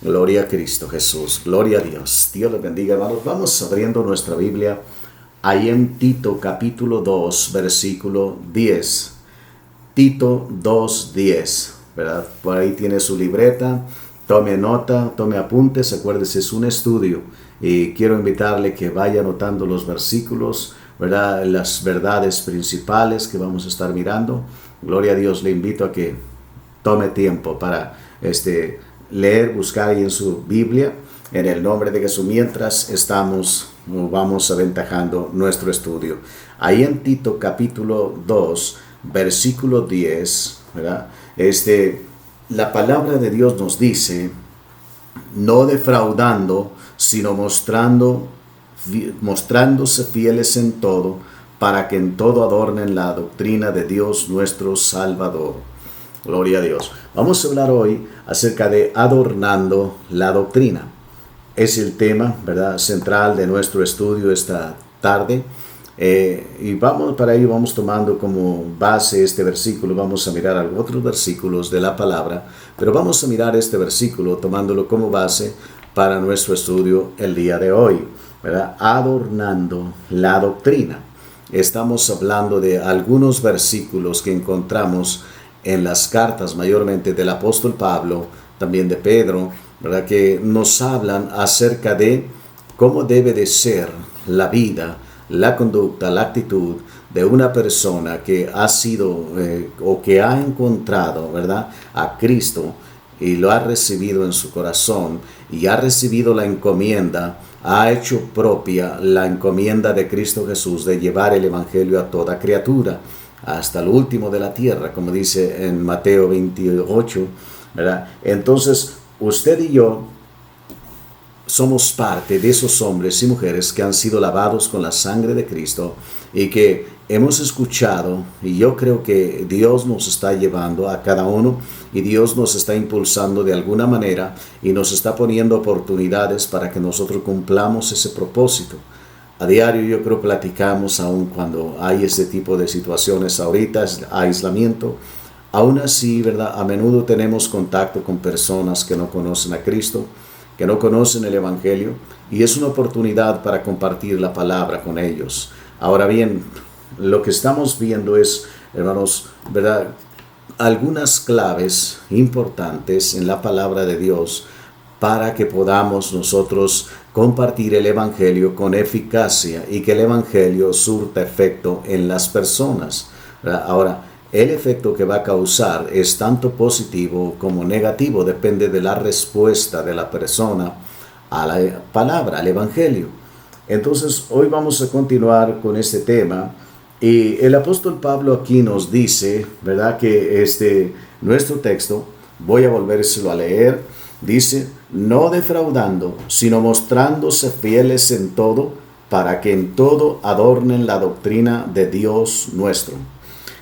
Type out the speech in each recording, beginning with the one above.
Gloria a Cristo Jesús, gloria a Dios. Dios les bendiga, hermanos. Vamos abriendo nuestra Biblia ahí en Tito capítulo 2, versículo 10. Tito 2:10, ¿verdad? Por ahí tiene su libreta, tome nota, tome apuntes, acuérdese, es un estudio y quiero invitarle que vaya anotando los versículos, ¿verdad? Las verdades principales que vamos a estar mirando. Gloria a Dios, le invito a que tome tiempo para leer, buscar ahí en su Biblia, en el nombre de Jesús, mientras vamos aventajando nuestro estudio. Ahí en Tito capítulo 2, versículo 10, ¿verdad? La palabra de Dios nos dice, no defraudando, sino mostrándose fieles en todo, para que en todo adornen la doctrina de Dios nuestro Salvador. Gloria a Dios. Vamos a hablar hoy acerca de adornando la doctrina. Es el tema, ¿verdad?, central de nuestro estudio esta tarde. Y para ello vamos tomando como base este versículo. Vamos a mirar otros versículos de la palabra, pero vamos a mirar este versículo tomándolo como base para nuestro estudio el día de hoy, ¿verdad? Adornando la doctrina. Estamos hablando de algunos versículos que encontramos en las cartas, mayormente del apóstol Pablo, también de Pedro, ¿verdad?, que nos hablan acerca de cómo debe de ser la vida, la conducta, la actitud de una persona que ha sido o que ha encontrado, ¿verdad?, a Cristo y lo ha recibido en su corazón y ha recibido la encomienda, ha hecho propia la encomienda de Cristo Jesús de llevar el evangelio a toda criatura, hasta el último de la tierra, como dice en Mateo 28, ¿verdad? Entonces, usted y yo somos parte de esos hombres y mujeres que han sido lavados con la sangre de Cristo y que hemos escuchado, y yo creo que Dios nos está llevando a cada uno y Dios nos está impulsando de alguna manera y nos está poniendo oportunidades para que nosotros cumplamos ese propósito. A diario yo creo platicamos, aun cuando hay ese tipo de situaciones ahorita, aislamiento, aún así, ¿verdad?, a menudo tenemos contacto con personas que no conocen a Cristo, que no conocen el Evangelio, y es una oportunidad para compartir la palabra con ellos. Ahora bien, lo que estamos viendo es, hermanos, ¿verdad?, algunas claves importantes en la palabra de Dios para que podamos nosotros compartir el Evangelio con eficacia y que el Evangelio surta efecto en las personas. Ahora, el efecto que va a causar es tanto positivo como negativo, depende de la respuesta de la persona a la palabra, al Evangelio. Entonces, hoy vamos a continuar con este tema y el apóstol Pablo aquí nos dice, ¿verdad?, que nuestro texto, voy a volvérselo a leer, dice, no defraudando, sino mostrándose fieles en todo, para que en todo adornen la doctrina de Dios nuestro.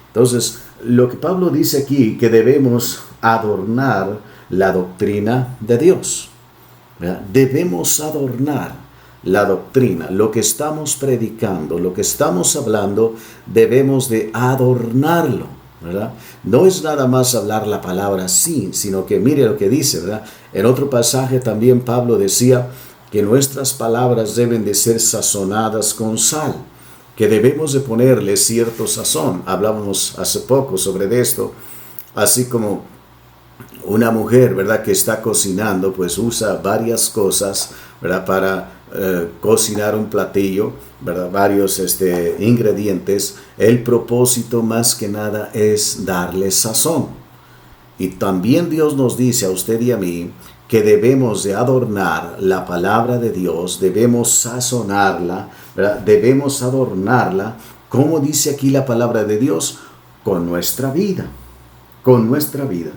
Entonces, lo que Pablo dice aquí, que debemos adornar la doctrina de Dios, ¿verdad? Debemos adornar la doctrina, lo que estamos predicando, lo que estamos hablando, debemos de adornarlo, ¿verdad? No es nada más hablar la palabra así, sino que mire lo que dice, ¿verdad? En otro pasaje también Pablo decía que nuestras palabras deben de ser sazonadas con sal, que debemos de ponerle cierto sazón. Hablábamos hace poco sobre esto, así como una mujer, ¿verdad?, que está cocinando, pues usa varias cosas, ¿verdad?, para cocinar un platillo, ¿verdad?, varios ingredientes. El propósito más que nada es darle sazón. Y también Dios nos dice a usted y a mí que debemos de adornar la palabra de Dios, debemos sazonarla, ¿verdad?, debemos adornarla, como dice aquí la palabra de Dios, con nuestra vida, con nuestra vida.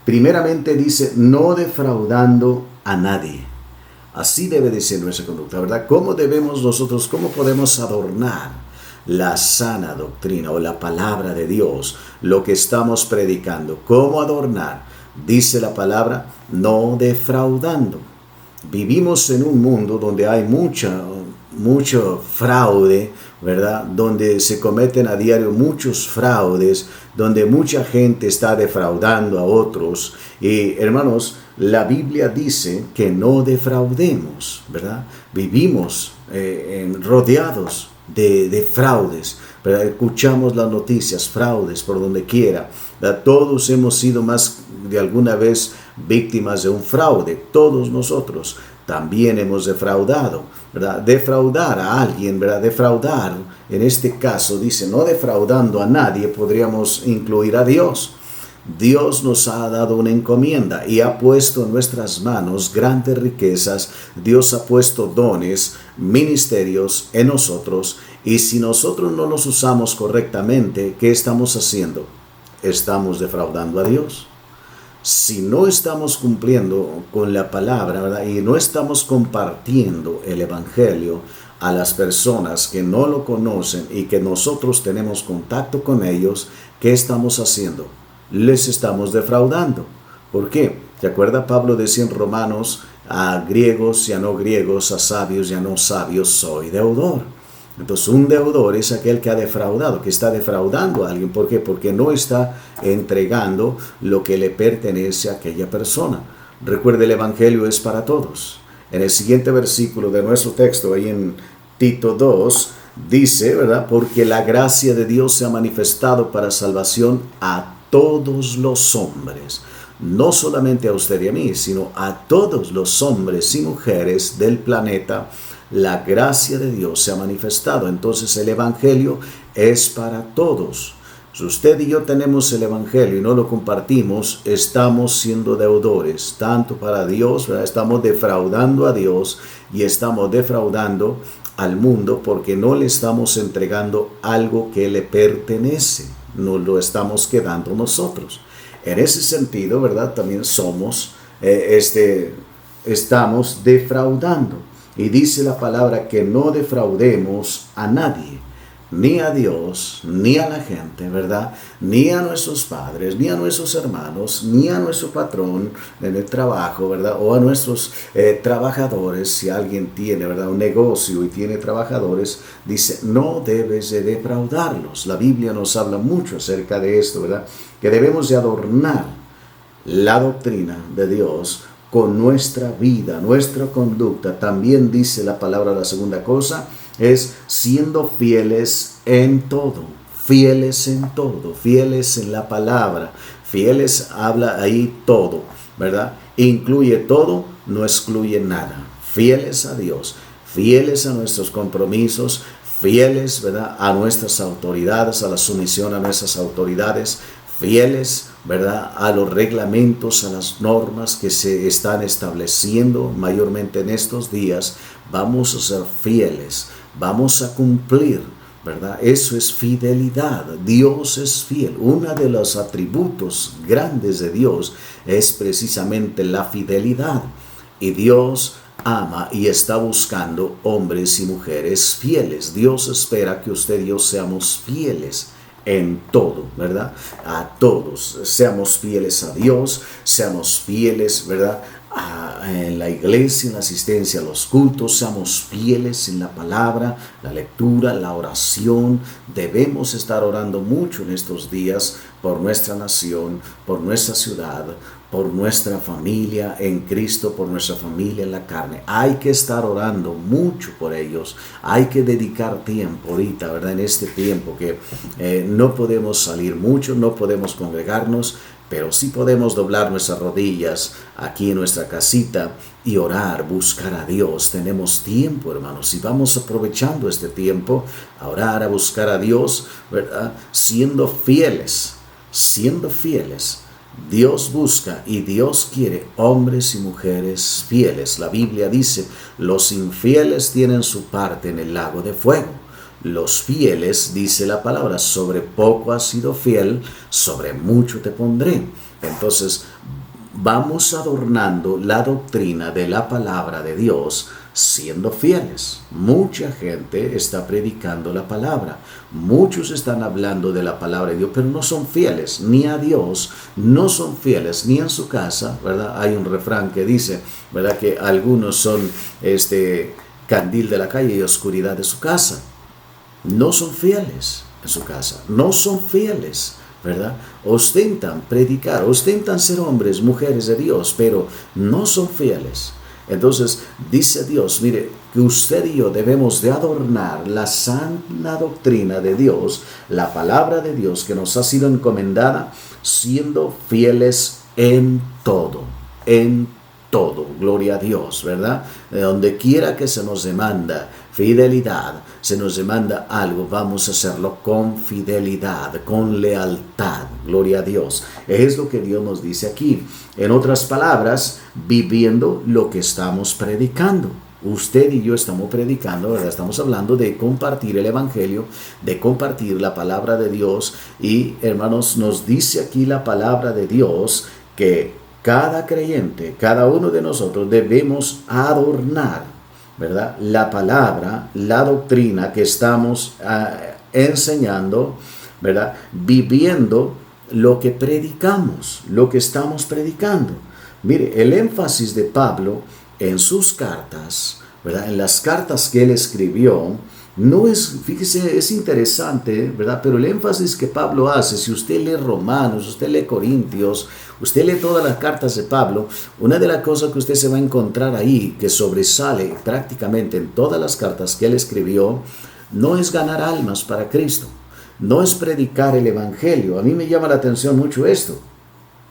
Primeramente dice, no defraudando a nadie. Así debe de ser nuestra conducta, ¿verdad? ¿Cómo podemos adornar la sana doctrina o la palabra de Dios, lo que estamos predicando? ¿Cómo adornar? Dice la palabra, no defraudando. Vivimos en un mundo donde hay mucho fraude, ¿verdad? Donde se cometen a diario muchos fraudes, donde mucha gente está defraudando a otros. Y hermanos, la Biblia dice que no defraudemos, ¿verdad? Vivimos rodeados de fraudes, ¿verdad? Escuchamos las noticias, fraudes por donde quiera, ¿verdad? Todos hemos sido más de alguna vez víctimas de un fraude, todos nosotros también hemos defraudado, ¿verdad? Defraudar a alguien, ¿verdad? Defraudar, en este caso dice, no defraudando a nadie, podríamos incluir a Dios. Dios nos ha dado una encomienda y ha puesto en nuestras manos grandes riquezas. Dios ha puesto dones, ministerios en nosotros, y si nosotros no los usamos correctamente, ¿qué estamos haciendo? Estamos defraudando a Dios. Si no estamos cumpliendo con la palabra, ¿verdad? Y no estamos compartiendo el evangelio a las personas que no lo conocen y que nosotros tenemos contacto con ellos, ¿qué estamos haciendo? Les estamos defraudando. ¿Por qué? ¿Te acuerdas? Pablo decía en Romanos, a griegos y a no griegos, a sabios y a no sabios, soy deudor. Entonces un deudor es aquel que ha defraudado, que está defraudando a alguien. ¿Por qué? Porque no está entregando lo que le pertenece a aquella persona. Recuerde, el evangelio es para todos. En el siguiente versículo de nuestro texto, ahí en Tito 2, dice, ¿verdad? Porque la gracia de Dios se ha manifestado para salvación a todos los hombres, no solamente a usted y a mí, sino a todos los hombres y mujeres del planeta. La gracia de Dios se ha manifestado. Entonces el evangelio es para todos. Si usted y yo tenemos el evangelio y no lo compartimos, estamos siendo deudores, tanto para Dios, ¿verdad? Estamos defraudando a Dios y estamos defraudando al mundo porque no le estamos entregando algo que le pertenece. Nos lo estamos quedando nosotros. En ese sentido, ¿verdad? También estamos defraudando. Y dice la palabra que no defraudemos a nadie, ni a Dios, ni a la gente, ¿verdad? Ni a nuestros padres, ni a nuestros hermanos, ni a nuestro patrón en el trabajo, ¿verdad? O a nuestros trabajadores. Si alguien tiene, ¿verdad?, un negocio y tiene trabajadores, dice, no debes de defraudarlos. La Biblia nos habla mucho acerca de esto, ¿verdad? Que debemos de adornar la doctrina de Dios con nuestra vida, nuestra conducta. También dice la palabra, la segunda cosa, es siendo fieles en todo, fieles en todo, fieles en la palabra, fieles habla ahí todo, ¿verdad? Incluye todo, no excluye nada. Fieles a Dios, fieles a nuestros compromisos, fieles, ¿verdad?, a nuestras autoridades, a la sumisión a nuestras autoridades, fieles, ¿verdad?, a los reglamentos, a las normas que se están estableciendo mayormente en estos días. Vamos a ser fieles, vamos a cumplir, ¿verdad? Eso es fidelidad. Dios es fiel. Uno de los atributos grandes de Dios es precisamente la fidelidad. Y Dios ama y está buscando hombres y mujeres fieles. Dios espera que usted y yo seamos fieles en todo, ¿verdad? A todos. Seamos fieles a Dios, seamos fieles, ¿verdad?, en la iglesia, en la asistencia a los cultos, seamos fieles en la palabra, la lectura, la oración. Debemos estar orando mucho en estos días por nuestra nación, por nuestra ciudad, por nuestra familia en Cristo, por nuestra familia en la carne. Hay que estar orando mucho por ellos. Hay que dedicar tiempo ahorita, ¿verdad? En este tiempo que no podemos salir mucho, no podemos congregarnos, pero sí podemos doblar nuestras rodillas aquí en nuestra casita y orar, buscar a Dios. Tenemos tiempo, hermanos, y vamos aprovechando este tiempo a orar, a buscar a Dios, ¿verdad? Siendo fieles, siendo fieles. Dios busca y Dios quiere hombres y mujeres fieles. La Biblia dice, los infieles tienen su parte en el lago de fuego. Los fieles, dice la palabra, sobre poco has sido fiel, sobre mucho te pondré. Entonces, vamos adornando la doctrina de la palabra de Dios siendo fieles. Mucha gente está predicando la palabra. Muchos están hablando de la palabra de Dios, pero no son fieles ni a Dios, no son fieles ni en su casa, ¿verdad? Hay un refrán que dice, ¿verdad?, que algunos son candil de la calle y oscuridad de su casa. No son fieles en su casa, no son fieles ¿verdad? Ostentan predicar, ostentan ser hombres, mujeres de Dios, pero no son fieles. Entonces dice Dios, mire, que usted y yo debemos de adornar la sana doctrina de Dios, la palabra de Dios que nos ha sido encomendada, siendo fieles en todo, en todo. Gloria a Dios, ¿verdad? De donde quiera que se nos demanda fidelidad, se nos demanda algo, vamos a hacerlo con fidelidad, con lealtad. Gloria a Dios. Es lo que Dios nos dice aquí. En otras palabras, viviendo lo que estamos predicando. Usted y yo estamos predicando, ¿verdad? Estamos hablando de compartir el evangelio, de compartir la palabra de Dios. Y hermanos, nos dice aquí la palabra de Dios que cada creyente, cada uno de nosotros debemos adornar, ¿verdad?, la palabra, la doctrina que estamos enseñando, ¿verdad?, viviendo lo que predicamos, lo que estamos predicando. Mire, el énfasis de Pablo en sus cartas, ¿verdad?, en las cartas que él escribió, no es, fíjese, es interesante, ¿verdad? Pero el énfasis que Pablo hace, si usted lee Romanos, usted lee Corintios, usted lee todas las cartas de Pablo, una de las cosas que usted se va a encontrar ahí, que sobresale prácticamente en todas las cartas que él escribió, no es ganar almas para Cristo, no es predicar el evangelio. A mí me llama la atención mucho esto,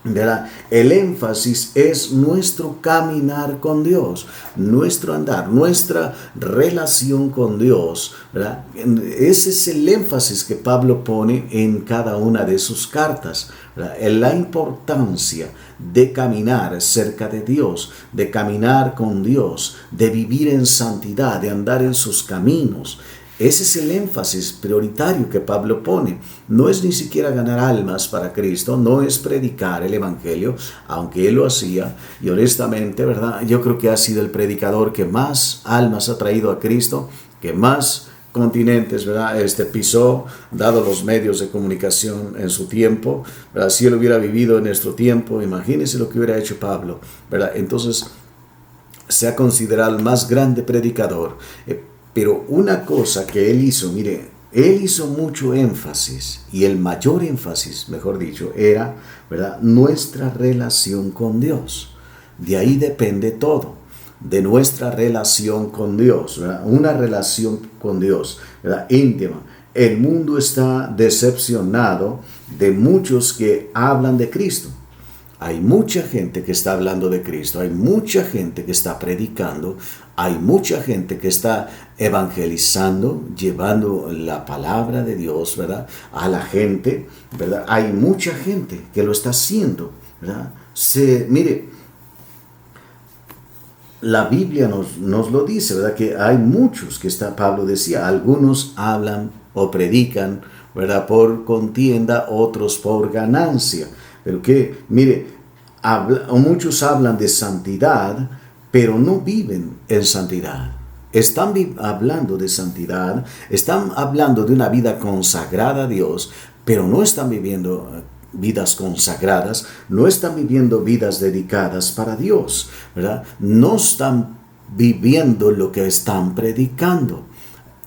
¿verdad? El énfasis es nuestro caminar con Dios, nuestro andar, nuestra relación con Dios, ¿verdad? Ese es el énfasis que Pablo pone en cada una de sus cartas, ¿verdad? En la importancia de caminar cerca de Dios, de caminar con Dios, de vivir en santidad, de andar en sus caminos. Ese es el énfasis prioritario que Pablo pone. No es ni siquiera ganar almas para Cristo, no es predicar el evangelio, aunque él lo hacía. Y honestamente, ¿verdad?, yo creo que ha sido el predicador que más almas ha traído a Cristo, que más continentes, ¿verdad?, pisó, dado los medios de comunicación en su tiempo, ¿verdad? Si él hubiera vivido en nuestro tiempo, imagínense lo que hubiera hecho Pablo, ¿verdad? Entonces, se ha considerado el más grande predicador. Pero una cosa que él hizo, mire, él hizo mucho énfasis, y el mayor énfasis, mejor dicho, era, ¿verdad?, nuestra relación con Dios. De ahí depende todo, de nuestra relación con Dios, ¿verdad? Una relación con Dios, ¿verdad?, íntima. El mundo está decepcionado de muchos que hablan de Cristo. Hay mucha gente que está hablando de Cristo, hay mucha gente que está predicando, hay mucha gente que está evangelizando, llevando la palabra de Dios, ¿verdad?, a la gente, ¿verdad? Hay mucha gente que lo está haciendo, ¿verdad? Mire, la Biblia nos lo dice, ¿verdad?, que hay muchos que Pablo decía, algunos hablan o predican, ¿verdad?, por contienda, otros por ganancia. Pero que, mire, muchos hablan de santidad, pero no viven en santidad. Están hablando de santidad, están hablando de una vida consagrada a Dios, pero no están viviendo vidas consagradas, no están viviendo vidas dedicadas para Dios, ¿verdad? No están viviendo lo que están predicando.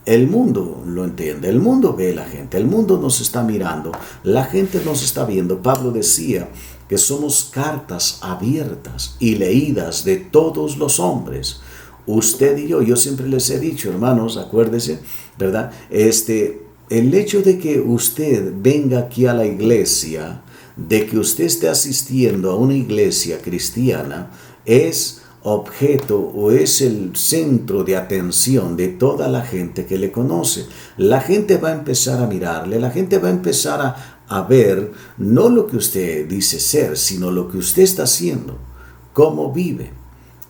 El mundo lo entiende, el mundo ve a la gente, el mundo nos está mirando, la gente nos está viendo. Pablo decía que somos cartas abiertas y leídas de todos los hombres. Usted y yo siempre les he dicho, hermanos, acuérdense, ¿verdad? El hecho de que usted venga aquí a la iglesia, de que usted esté asistiendo a una iglesia cristiana, es objeto o es el centro de atención de toda la gente que le conoce. La gente va a empezar a mirarle, la gente va a empezar a ver no lo que usted dice ser, sino lo que usted está haciendo, cómo vive,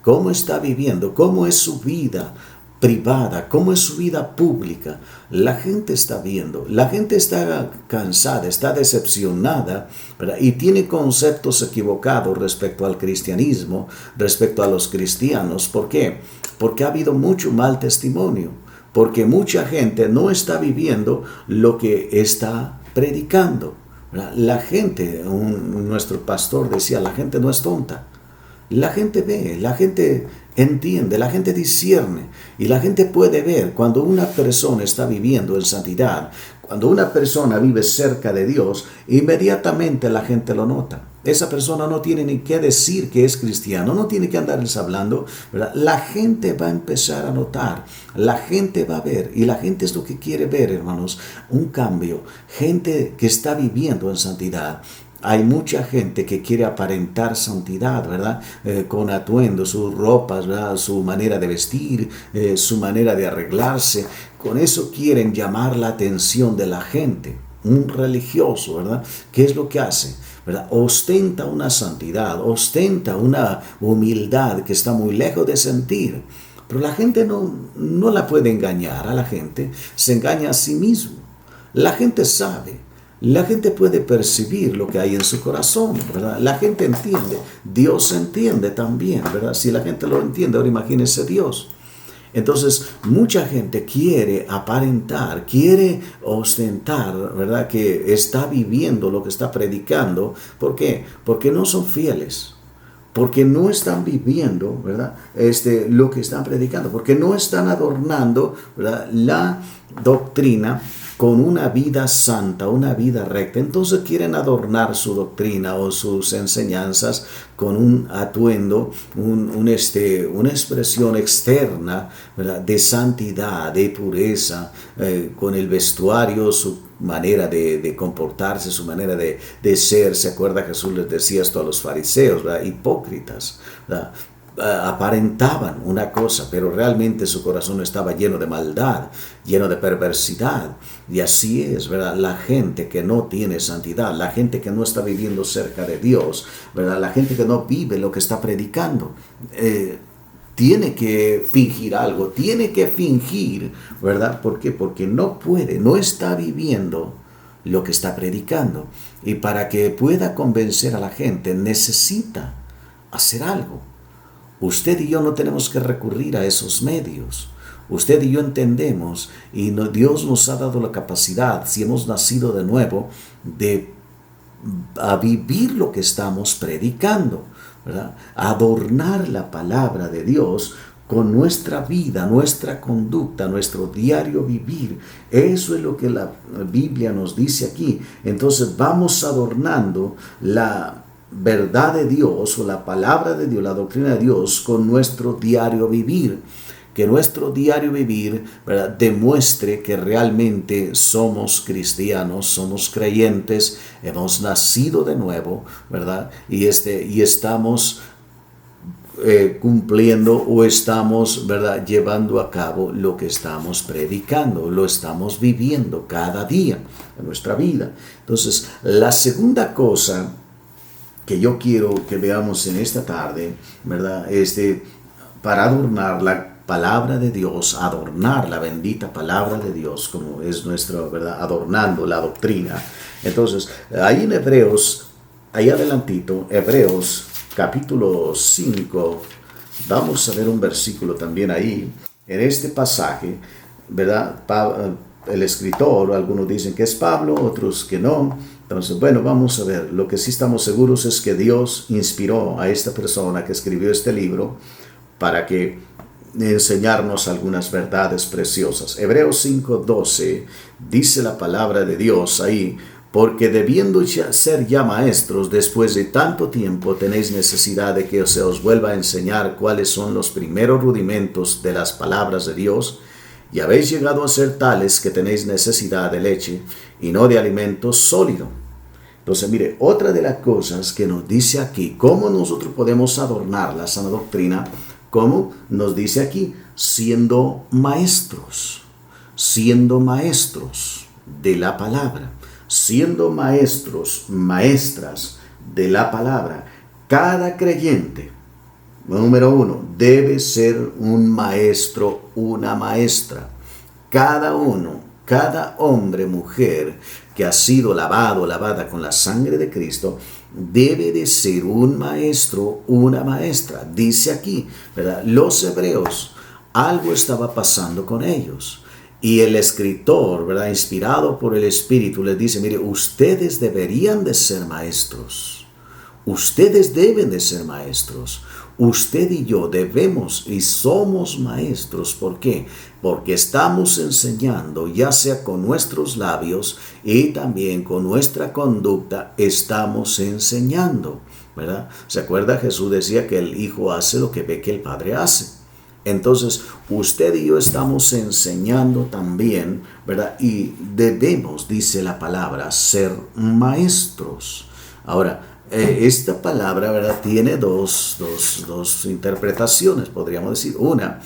cómo está viviendo, cómo es su vida privada, cómo es su vida pública. La gente está viendo, la gente está cansada, está decepcionada, ¿verdad?, y tiene conceptos equivocados respecto al cristianismo, respecto a los cristianos. ¿Por qué? Porque ha habido mucho mal testimonio, porque mucha gente no está viviendo lo que está predicando, ¿verdad? La gente, nuestro pastor decía, la gente no es tonta. La gente ve, la gente entiende, la gente discierne y la gente puede ver cuando una persona está viviendo en santidad, cuando una persona vive cerca de Dios, inmediatamente la gente lo nota. Esa persona no tiene ni que decir que es cristiano, no tiene que andarles hablando, ¿verdad? La gente va a empezar a notar, la gente va a ver, y la gente es lo que quiere ver, hermanos, un cambio. Gente que está viviendo en santidad. Hay mucha gente que quiere aparentar santidad, ¿verdad? Con atuendo, sus ropas, ¿verdad? Su manera de vestir, su manera de arreglarse. Con eso quieren llamar la atención de la gente. Un religioso, ¿verdad? ¿Qué es lo que hace? ¿Verdad? Ostenta una santidad, ostenta una humildad que está muy lejos de sentir. Pero la gente no la puede engañar a la gente, se engaña a sí mismo. La gente sabe. La gente puede percibir lo que hay en su corazón, ¿verdad? La gente entiende. Dios entiende también, ¿verdad? Si la gente lo entiende, ahora imagínese Dios. Entonces, mucha gente quiere aparentar, quiere ostentar, ¿verdad? Que está viviendo lo que está predicando. ¿Por qué? Porque no son fieles. Porque no están viviendo, ¿verdad? Lo que están predicando. Porque no están adornando, ¿verdad? La doctrina con una vida santa, una vida recta. Entonces quieren adornar su doctrina o sus enseñanzas con un atuendo, una expresión externa, ¿verdad? De santidad, de pureza, con el vestuario, su manera de comportarse, su manera de ser. ¿Se acuerda? Jesús les decía esto a los fariseos, ¿verdad? Hipócritas, ¿verdad? Aparentaban una cosa, pero realmente su corazón estaba lleno de maldad, lleno de perversidad. Y así es, ¿verdad? La gente que no tiene santidad, la gente que no está viviendo cerca de Dios, ¿verdad? La gente que no vive lo que está predicando, tiene que fingir algo, tiene que fingir, ¿verdad? ¿Por qué? Porque no puede, no está viviendo lo que está predicando. Y para que pueda convencer a la gente, necesita hacer algo. Usted y yo no tenemos que recurrir a esos medios. Usted y yo entendemos y Dios nos ha dado la capacidad, si hemos nacido de nuevo, de vivir lo que estamos predicando, ¿verdad? Adornar la palabra de Dios con nuestra vida, nuestra conducta, nuestro diario vivir. Eso es lo que la Biblia nos dice aquí. Entonces vamos adornando la verdad de Dios o la palabra de Dios, la doctrina de Dios con nuestro diario vivir. Que nuestro diario vivir, ¿verdad?, demuestre que realmente somos cristianos, somos creyentes, hemos nacido de nuevo, ¿verdad? Y estamos cumpliendo o estamos, ¿verdad?, llevando a cabo lo que estamos predicando, lo estamos viviendo cada día en nuestra vida. Entonces, la segunda cosa que yo quiero que veamos en esta tarde, ¿verdad?, para adornar la palabra de Dios, adornar la bendita palabra de Dios, como es nuestra, ¿verdad?, adornando la doctrina. Entonces, ahí en Hebreos, ahí adelantito, Hebreos capítulo 5, vamos a ver un versículo también ahí, en este pasaje, ¿verdad? El escritor, algunos dicen que es Pablo, otros que no. Entonces, bueno, vamos a ver. Lo que sí estamos seguros es que Dios inspiró a esta persona que escribió este libro para que enseñarnos algunas verdades preciosas. Hebreos 5:12 dice la palabra de Dios ahí: porque debiendo ser ya maestros después de tanto tiempo, tenéis necesidad de que se os vuelva a enseñar cuáles son los primeros rudimentos de las palabras de Dios, y habéis llegado a ser tales que tenéis necesidad de leche y no de alimento sólido. Entonces, mire, otra de las cosas que nos dice aquí, cómo nosotros podemos adornar la sana doctrina, como nos dice aquí, siendo maestros de la palabra, siendo maestros, maestras de la palabra. Cada creyente, número uno, debe ser un maestro, una maestra. Cada uno, cada hombre, mujer que ha sido lavada con la sangre de Cristo, debe de ser un maestro, una maestra. Dice aquí, ¿verdad?, los hebreos, algo estaba pasando con ellos. Y el escritor, ¿verdad?, inspirado por el Espíritu, les dice: mire, ustedes deberían de ser maestros. Ustedes deben de ser maestros. Usted y yo debemos y somos maestros. ¿Por qué? Porque estamos enseñando, ya sea con nuestros labios y también con nuestra conducta, estamos enseñando, ¿verdad? ¿Se acuerda? Jesús decía que el Hijo hace lo que ve que el Padre hace. Entonces, usted y yo estamos enseñando también, ¿verdad? Y debemos, dice la palabra, ser maestros. Ahora, esta palabra, ¿verdad?, tiene dos interpretaciones, podríamos decir. Una,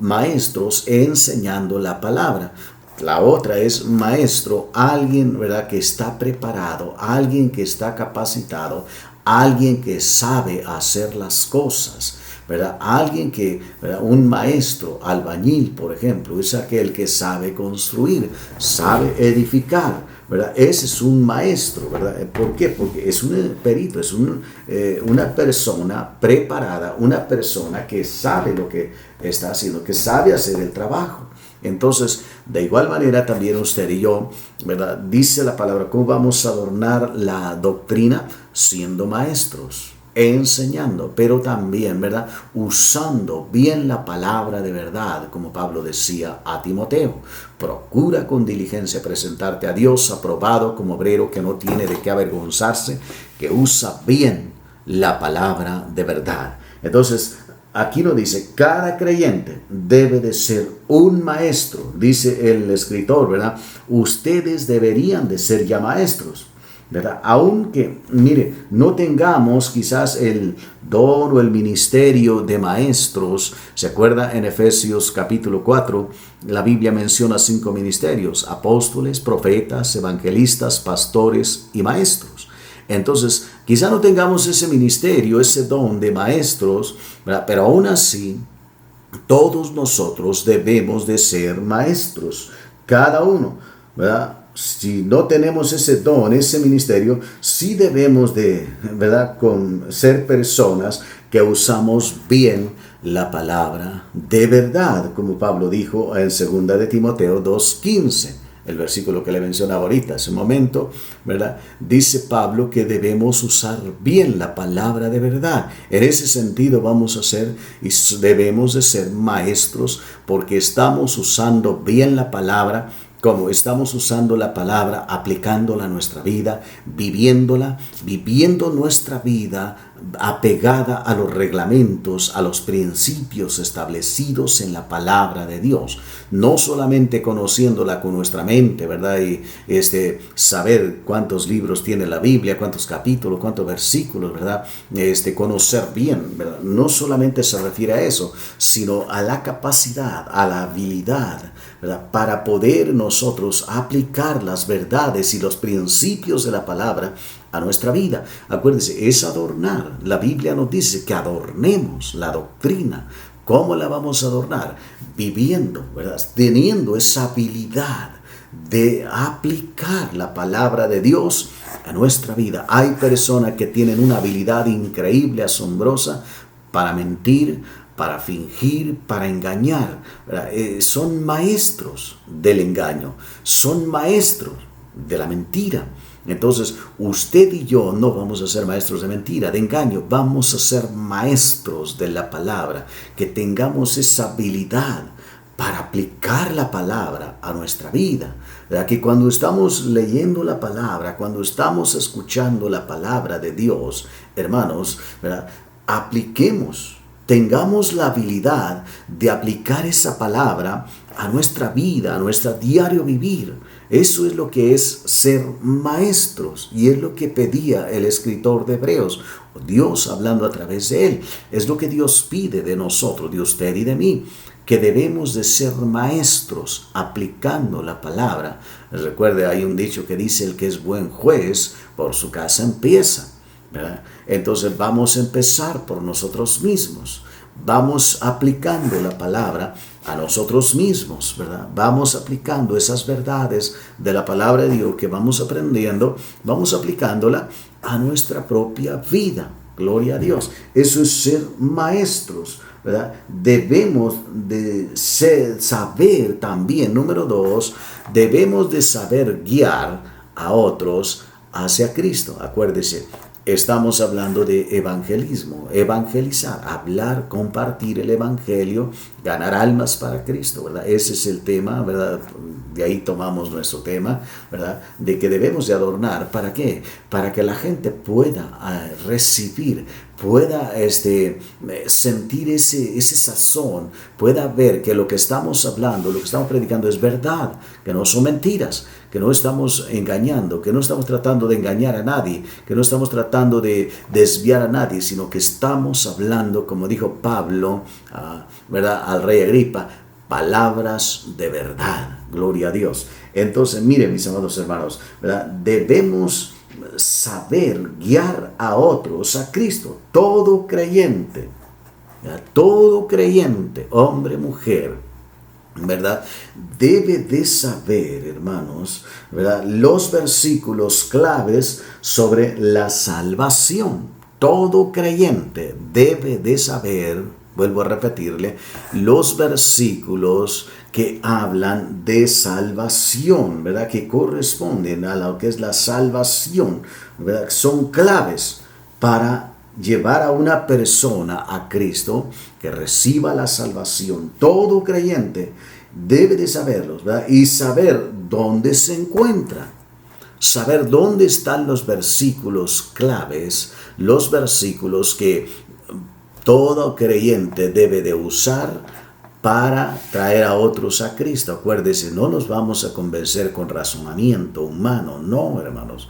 maestros enseñando la palabra. La otra es maestro, alguien, ¿verdad?, que está preparado, alguien que está capacitado, alguien que sabe hacer las cosas, ¿verdad? Alguien que, ¿verdad?, un maestro, albañil, por ejemplo, es aquel que sabe construir, sabe edificar, ¿verdad? Ese es un maestro, ¿verdad? ¿Por qué? Porque es un perito, es una persona preparada, una persona que sabe lo que está haciendo, que sabe hacer el trabajo. Entonces, de igual manera también usted y yo, ¿verdad?, dice la palabra, ¿cómo vamos a adornar la doctrina? Siendo maestros, enseñando, pero también, ¿verdad?, usando bien la palabra de verdad, como Pablo decía a Timoteo. Procura con diligencia presentarte a Dios aprobado como obrero que no tiene de qué avergonzarse, que usa bien la palabra de verdad. Entonces, aquí nos dice, cada creyente debe de ser un maestro, dice el escritor, ¿verdad? Ustedes deberían de ser ya maestros, ¿verdad? Aunque, mire, no tengamos quizás el don o el ministerio de maestros. ¿Se acuerda? En Efesios capítulo 4, la Biblia menciona 5 ministerios: apóstoles, profetas, evangelistas, pastores y maestros. Entonces, quizá no tengamos ese ministerio, ese don de maestros, ¿verdad?, pero aún así, todos nosotros debemos de ser maestros, cada uno, ¿verdad? Si no tenemos ese don, ese ministerio, sí debemos de, ¿verdad?, ser personas que usamos bien la palabra de verdad, como Pablo dijo en 2 de Timoteo 2:15. El versículo que le mencionaba ahorita, hace un momento, ¿verdad? Dice Pablo que debemos usar bien la palabra de verdad. En ese sentido vamos a ser y debemos de ser maestros, porque estamos usando bien la palabra, como estamos usando la palabra, aplicándola a nuestra vida, viviéndola, viviendo nuestra vida apegada a los reglamentos, a los principios establecidos en la palabra de Dios. No solamente conociéndola con nuestra mente, ¿verdad? Y saber cuántos libros tiene la Biblia, cuántos capítulos, cuántos versículos, ¿verdad? Conocer bien, ¿verdad? No solamente se refiere a eso, sino a la capacidad, a la habilidad, ¿verdad?, para poder nosotros aplicar las verdades y los principios de la palabra a nuestra vida. Acuérdense, es adornar. La Biblia nos dice que adornemos la doctrina. ¿Cómo la vamos a adornar? Viviendo, ¿verdad?, teniendo esa habilidad de aplicar la palabra de Dios a nuestra vida. Hay personas que tienen una habilidad increíble, asombrosa, para mentir, para fingir, para engañar, ¿verdad? Son maestros del engaño, son maestros de la mentira. Entonces, usted y yo no vamos a ser maestros de mentira, de engaño, vamos a ser maestros de la palabra, que tengamos esa habilidad para aplicar la palabra a nuestra vida, ¿verdad? Que cuando estamos leyendo la palabra, cuando estamos escuchando la palabra de Dios, hermanos, ¿verdad?, apliquemos, tengamos la habilidad de aplicar esa palabra a nuestra vida, a nuestro diario vivir. Eso es lo que es ser maestros, y es lo que pedía el escritor de Hebreos, Dios hablando a través de él. Es lo que Dios pide de nosotros, de usted y de mí, que debemos de ser maestros aplicando la palabra. Recuerde, hay un dicho que dice: el que es buen juez por su casa empieza, ¿verdad? Entonces vamos a empezar por nosotros mismos. Vamos aplicando la palabra a nosotros mismos, ¿verdad? Vamos aplicando esas verdades de la palabra de Dios que vamos aprendiendo, vamos aplicándola a nuestra propia vida. Gloria a Dios. Eso es ser maestros, ¿verdad? Debemos de saber también, número 2, debemos de saber guiar a otros hacia Cristo. Acuérdese, estamos hablando de evangelismo, evangelizar, hablar, compartir el evangelio, ganar almas para Cristo, ¿verdad? Ese es el tema, ¿verdad? De ahí tomamos nuestro tema, ¿verdad? De que debemos de adornar, ¿para qué? Para que la gente pueda recibir, pueda sentir ese sazón, pueda ver que lo que estamos hablando, lo que estamos predicando es verdad, que no son mentiras, que no estamos engañando, que no estamos tratando de engañar a nadie, que no estamos tratando de desviar a nadie, sino que estamos hablando, como dijo Pablo, ¿verdad? Al rey Agripa, palabras de verdad. Gloria a Dios. Entonces, miren, mis amados hermanos, ¿verdad? Debemos saber guiar a otros a Cristo. Todo creyente, ¿verdad? Todo creyente, hombre, mujer, ¿verdad? Debe de saber, hermanos, ¿verdad? Los versículos claves sobre la salvación. Todo creyente debe de saber, vuelvo a repetirle, los versículos que hablan de salvación, ¿verdad? Que corresponden a lo que es la salvación, ¿verdad? Son claves para llevar a una persona a Cristo que reciba la salvación. Todo creyente debe de saberlos, ¿verdad? Y saber dónde se encuentra. Saber dónde están los versículos claves, los versículos que todo creyente debe de usar para traer a otros a Cristo. Acuérdese, no nos vamos a convencer con razonamiento humano, no, hermanos.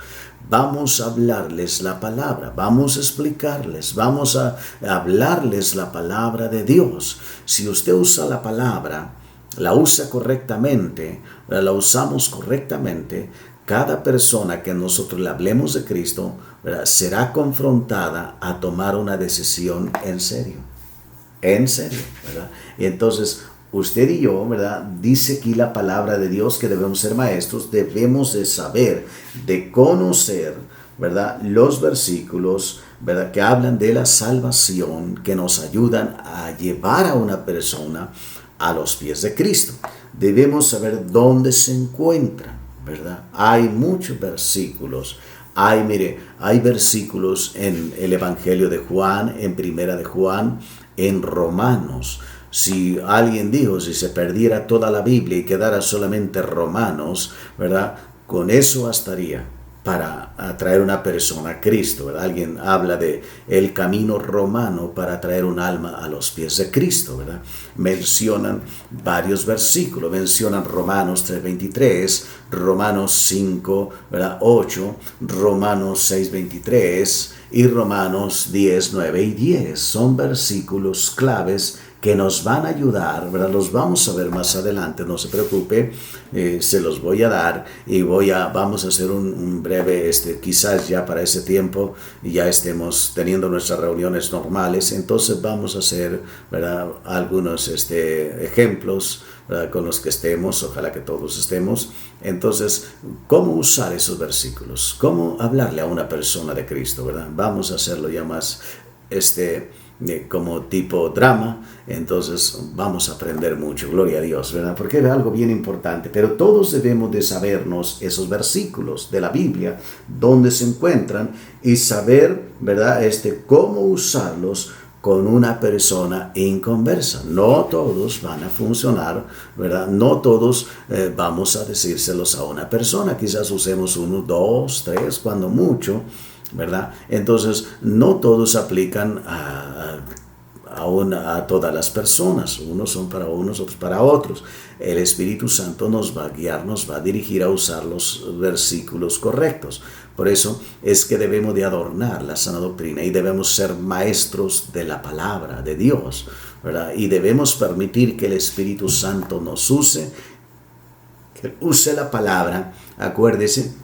Vamos a hablarles la palabra, vamos a explicarles, vamos a hablarles la palabra de Dios. Si usted usa la palabra, la usa correctamente, la usamos correctamente, cada persona que nosotros le hablemos de Cristo, ¿verdad?, será confrontada a tomar una decisión en serio. En serio, ¿verdad? Y entonces, usted y yo, ¿verdad?, dice aquí la palabra de Dios que debemos ser maestros, debemos de saber, de conocer, ¿verdad?, los versículos, ¿verdad?, que hablan de la salvación, que nos ayudan a llevar a una persona a los pies de Cristo. Debemos saber dónde se encuentran, ¿verdad? Hay muchos versículos. Hay versículos en el Evangelio de Juan, en Primera de Juan, en Romanos. Si alguien dijo, si se perdiera toda la Biblia y quedara solamente Romanos, ¿verdad?, con eso bastaría para atraer una persona a Cristo, ¿verdad? Alguien habla de el camino romano para atraer un alma a los pies de Cristo, ¿verdad? Mencionan varios versículos, mencionan Romanos 3:23, Romanos 5, ¿verdad?, 8, Romanos 6:23 y Romanos 10, 9 y 10. Son versículos claves que nos van a ayudar, ¿verdad? Los vamos a ver más adelante, no se preocupe, se los voy a dar y vamos a hacer un breve, quizás ya para ese tiempo ya estemos teniendo nuestras reuniones normales, entonces vamos a hacer, ¿verdad?, algunos ejemplos, ¿verdad?, con los que estemos, ojalá que todos estemos. Entonces, ¿cómo usar esos versículos? ¿Cómo hablarle a una persona de Cristo, ¿verdad? Vamos a hacerlo ya más, como tipo drama, entonces vamos a aprender mucho, gloria a Dios, ¿verdad? Porque es algo bien importante, pero todos debemos de sabernos esos versículos de la Biblia, dónde se encuentran y saber, ¿verdad?, cómo usarlos con una persona inconversa. No todos van a funcionar, ¿verdad? No todos vamos a decírselos a una persona, quizás usemos 1, 2, 3, cuando mucho, ¿verdad? Entonces, no todos aplican a todas las personas. Unos son para unos, otros para otros. El Espíritu Santo nos va a guiar, nos va a dirigir a usar los versículos correctos. Por eso es que debemos de adornar la sana doctrina y debemos ser maestros de la palabra de Dios, ¿verdad? Y debemos permitir que el Espíritu Santo nos use, que use la palabra. Acuérdese,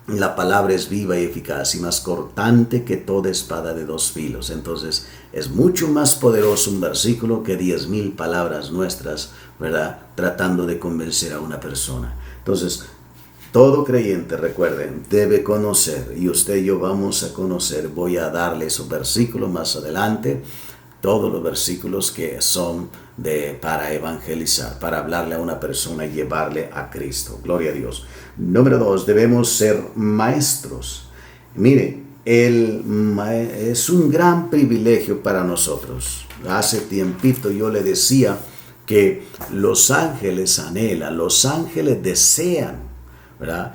la palabra es viva y eficaz y más cortante que toda espada de 2 filos. Entonces, es mucho más poderoso un versículo que 10,000 palabras nuestras, ¿verdad?, tratando de convencer a una persona. Entonces, todo creyente, recuerden, debe conocer, y usted y yo vamos a conocer. Voy a darle esos versículos más adelante, todos los versículos que son para evangelizar, para hablarle a una persona y llevarle a Cristo. Gloria a Dios. Número 2, debemos ser maestros. Mire, es un gran privilegio para nosotros. Hace tiempito yo le decía que los ángeles anhelan, los ángeles desean, ¿verdad?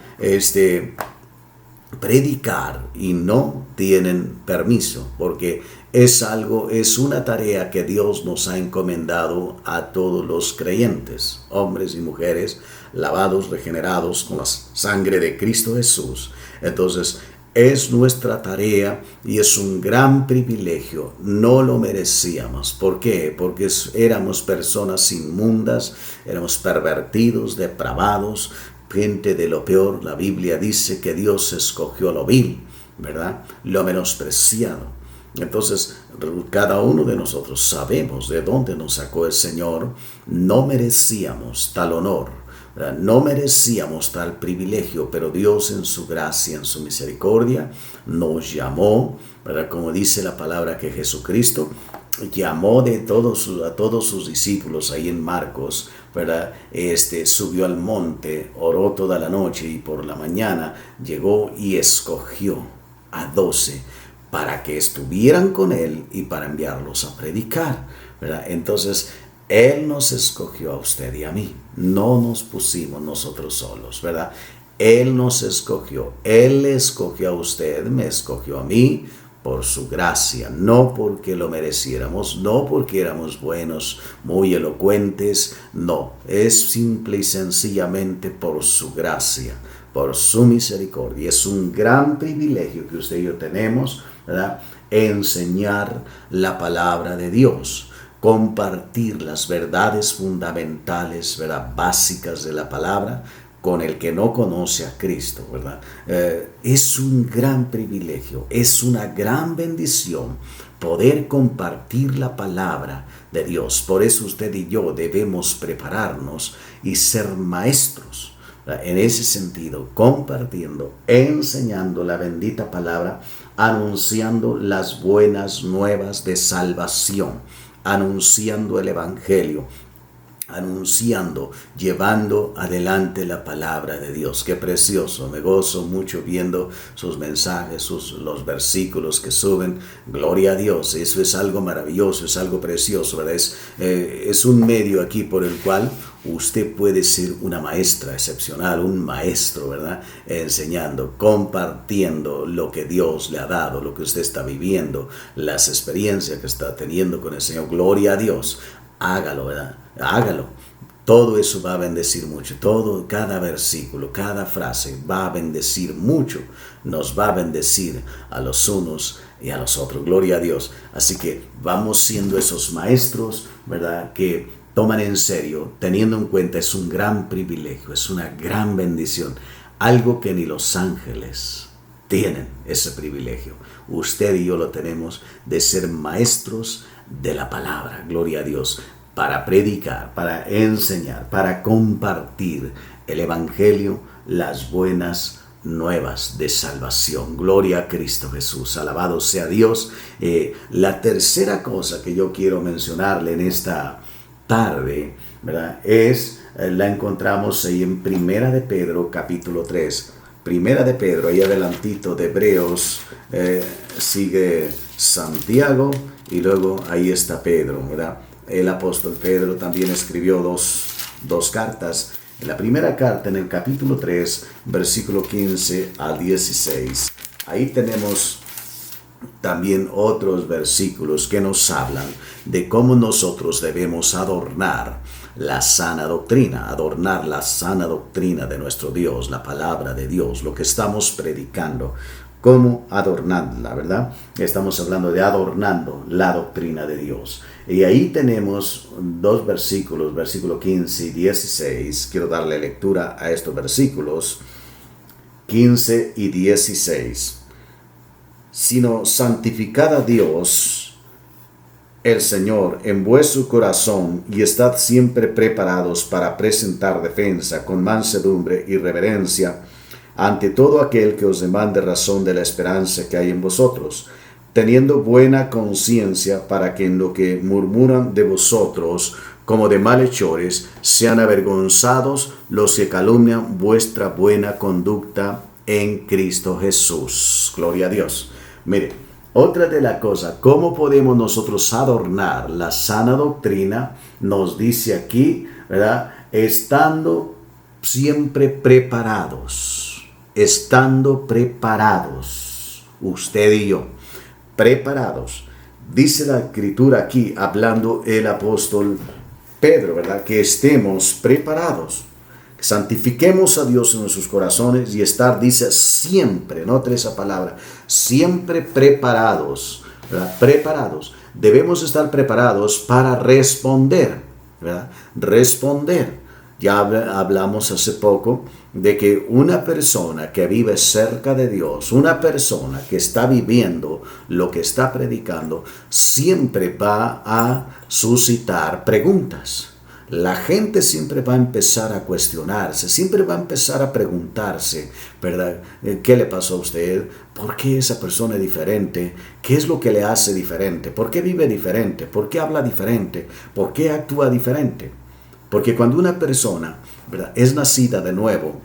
Predicar y no tienen permiso, porque es una tarea que Dios nos ha encomendado a todos los creyentes, hombres y mujeres, lavados, regenerados con la sangre de Cristo Jesús. Entonces, es nuestra tarea y es un gran privilegio. No lo merecíamos. ¿Por qué? Porque éramos personas inmundas, éramos pervertidos, depravados, gente de lo peor. La Biblia dice que Dios escogió lo vil, ¿verdad? Lo menospreciado. Entonces, cada uno de nosotros sabemos de dónde nos sacó el Señor. No merecíamos tal honor. No merecíamos tal privilegio, pero Dios en su gracia, en su misericordia, nos llamó, ¿verdad? Como dice la palabra que Jesucristo llamó a todos sus discípulos ahí en Marcos, ¿verdad? Subió al monte, oró toda la noche y por la mañana llegó y escogió a 12 para que estuvieran con él y para enviarlos a predicar, ¿verdad? Entonces, Él nos escogió a usted y a mí. No nos pusimos nosotros solos, ¿verdad? Él nos escogió. Él le escogió a usted, me escogió a mí por su gracia. No porque lo mereciéramos, no porque éramos buenos, muy elocuentes. No, es simple y sencillamente por su gracia, por su misericordia. Es un gran privilegio que usted y yo tenemos, ¿verdad? Enseñar la palabra de Dios. Compartir las verdades fundamentales, ¿verdad? Básicas de la palabra con el que no conoce a Cristo, ¿verdad? Es un gran privilegio, es una gran bendición poder compartir la palabra de Dios. Por eso usted y yo debemos prepararnos y ser maestros, ¿verdad? En ese sentido, compartiendo, enseñando la bendita palabra, anunciando las buenas nuevas de salvación, anunciando el Evangelio, anunciando, llevando adelante la palabra de Dios. Qué precioso, me gozo mucho viendo sus mensajes, los versículos que suben. Gloria a Dios, eso es algo maravilloso, es algo precioso, ¿verdad? Es un medio aquí por el cual usted puede ser una maestra excepcional, un maestro, ¿verdad? Enseñando, compartiendo lo que Dios le ha dado, lo que usted está viviendo, las experiencias que está teniendo con el Señor. Gloria a Dios. Hágalo, ¿verdad? Hágalo. Todo eso va a bendecir mucho. Cada versículo, cada frase va a bendecir mucho. Nos va a bendecir a los unos y a los otros. Gloria a Dios. Así que vamos siendo esos maestros, ¿verdad? Que toman en serio, teniendo en cuenta, es un gran privilegio, es una gran bendición. Algo que ni los ángeles tienen, ese privilegio. Usted y yo lo tenemos, de ser maestros de la palabra. Gloria a Dios. Para predicar, para enseñar, para compartir el Evangelio, las buenas nuevas de salvación. Gloria a Cristo Jesús. Alabado sea Dios. La tercera cosa que yo quiero mencionarle en esta tarde, ¿verdad? La encontramos ahí en Primera de Pedro, capítulo 3. Primera de Pedro, ahí adelantito de Hebreos, sigue Santiago y luego ahí está Pedro, ¿verdad? El apóstol Pedro también escribió dos cartas. En la primera carta, en el capítulo 3, versículo 15 al 16, ahí tenemos también otros versículos que nos hablan de cómo nosotros debemos adornar la sana doctrina de nuestro Dios, la palabra de Dios, lo que estamos predicando. Cómo adornarla, ¿verdad? Estamos hablando de adornando la doctrina de Dios. Y ahí tenemos dos versículos, versículo 15 y 16. Quiero darle lectura a estos versículos, 15 y 16. Sino santificad a Dios, el Señor, en vuestro corazón, y estad siempre preparados para presentar defensa con mansedumbre y reverencia ante todo aquel que os demande razón de la esperanza que hay en vosotros, teniendo buena conciencia, para que en lo que murmuran de vosotros como de malhechores sean avergonzados los que calumnian vuestra buena conducta en Cristo Jesús. Gloria a Dios. Mire, otra de las cosas, ¿cómo podemos nosotros adornar la sana doctrina? Nos dice aquí, ¿verdad? Estando siempre preparados, usted y yo, preparados. Dice la escritura aquí, hablando el apóstol Pedro, ¿verdad? Que estemos preparados. Santifiquemos a Dios en nuestros corazones y estar, dice, siempre, note esa palabra, siempre preparados, ¿verdad? Preparados. Debemos estar preparados para responder, ¿verdad? Responder. Ya hablamos hace poco de que una persona que vive cerca de Dios, una persona que está viviendo lo que está predicando, siempre va a suscitar preguntas. La gente siempre va a empezar a cuestionarse, siempre va a empezar a preguntarse, ¿verdad? ¿Qué le pasó a usted? ¿Por qué esa persona es diferente? ¿Qué es lo que le hace diferente? ¿Por qué vive diferente? ¿Por qué habla diferente? ¿Por qué actúa diferente? Porque cuando una persona, ¿verdad?, es nacida de nuevo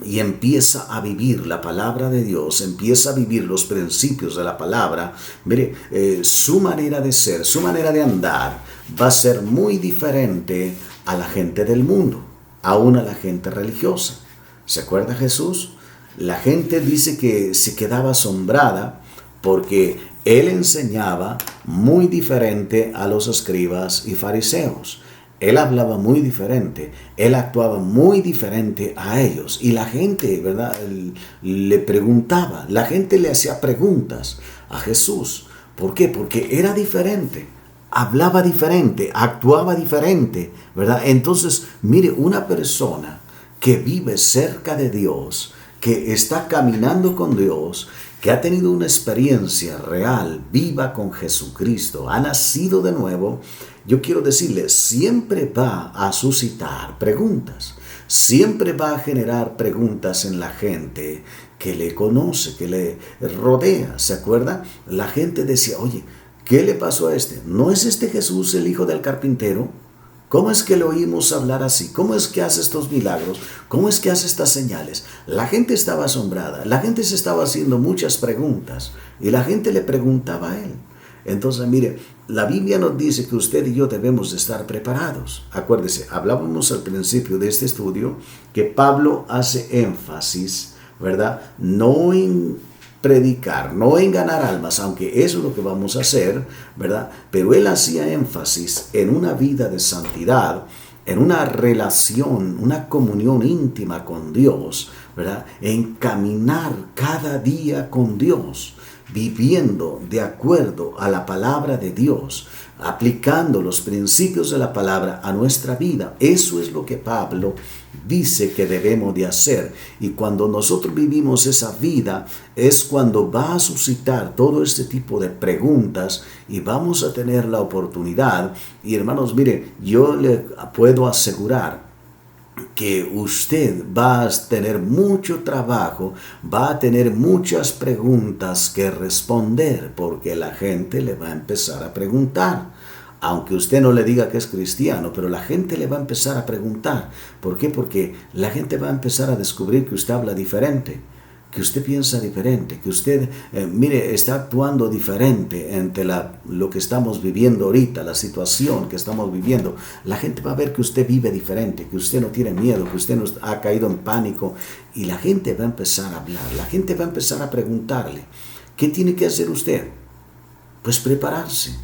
y empieza a vivir la palabra de Dios, empieza a vivir los principios de la palabra, mire, su manera de ser, su manera de andar va a ser muy diferente a la gente del mundo, aún a la gente religiosa. ¿Se acuerda Jesús? La gente dice que se quedaba asombrada porque él enseñaba muy diferente a los escribas y fariseos. Él hablaba muy diferente, él actuaba muy diferente a ellos. Y la gente, ¿verdad?, le preguntaba, la gente le hacía preguntas a Jesús. ¿Por qué? Porque era diferente, hablaba diferente, actuaba diferente, ¿verdad? Entonces, mire, una persona que vive cerca de Dios, que está caminando con Dios, que ha tenido una experiencia real, viva con Jesucristo, ha nacido de nuevo, yo quiero decirle, siempre va a suscitar preguntas, siempre va a generar preguntas en la gente que le conoce, que le rodea. ¿Se acuerda? La gente decía, oye, ¿qué le pasó a este? ¿No es este Jesús el hijo del carpintero? ¿Cómo es que lo oímos hablar así? ¿Cómo es que hace estos milagros? ¿Cómo es que hace estas señales? La gente estaba asombrada, la gente se estaba haciendo muchas preguntas y la gente le preguntaba a él. Entonces, mire, la Biblia nos dice que usted y yo debemos de estar preparados. Acuérdese, hablábamos al principio de este estudio que Pablo hace énfasis, ¿verdad? No en predicar, no en ganar almas, aunque eso es lo que vamos a hacer, ¿verdad? Pero él hacía énfasis en una vida de santidad, en una relación, una comunión íntima con Dios, ¿verdad? En caminar cada día con Dios, viviendo de acuerdo a la palabra de Dios, aplicando los principios de la palabra a nuestra vida. Eso es lo que Pablo dice que debemos de hacer. Y cuando nosotros vivimos esa vida, es cuando va a suscitar todo este tipo de preguntas y vamos a tener la oportunidad. Y hermanos, mire, yo le puedo asegurar que usted va a tener mucho trabajo, va a tener muchas preguntas que responder, porque la gente le va a empezar a preguntar. Aunque usted no le diga que es cristiano, pero la gente le va a empezar a preguntar. ¿Por qué? Porque la gente va a empezar a descubrir que usted habla diferente, que usted piensa diferente, que usted, mire, está actuando diferente entre lo que estamos viviendo ahorita, la situación que estamos viviendo. La gente va a ver que usted vive diferente, que usted no tiene miedo, que usted no ha caído en pánico. Y la gente va a empezar a hablar, la gente va a empezar a preguntarle, ¿qué tiene que hacer usted? Pues prepararse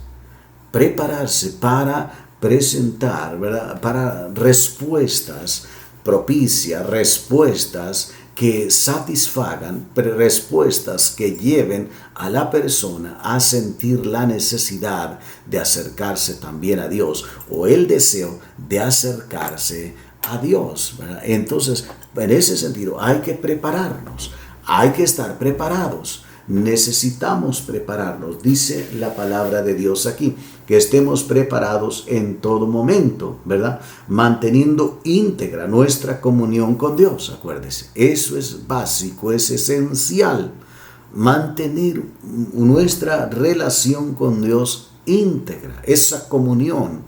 para presentar, ¿verdad?, para respuestas propicias, respuestas que satisfagan, respuestas que lleven a la persona a sentir la necesidad de acercarse también a Dios o el deseo de acercarse a Dios, ¿verdad? Entonces, en ese sentido, hay que prepararnos, hay que estar preparados. Necesitamos prepararnos, dice la palabra de Dios aquí, que estemos preparados en todo momento, ¿verdad? Manteniendo íntegra nuestra comunión con Dios, acuérdese. Eso es básico, es esencial. Mantener nuestra relación con Dios íntegra, esa comunión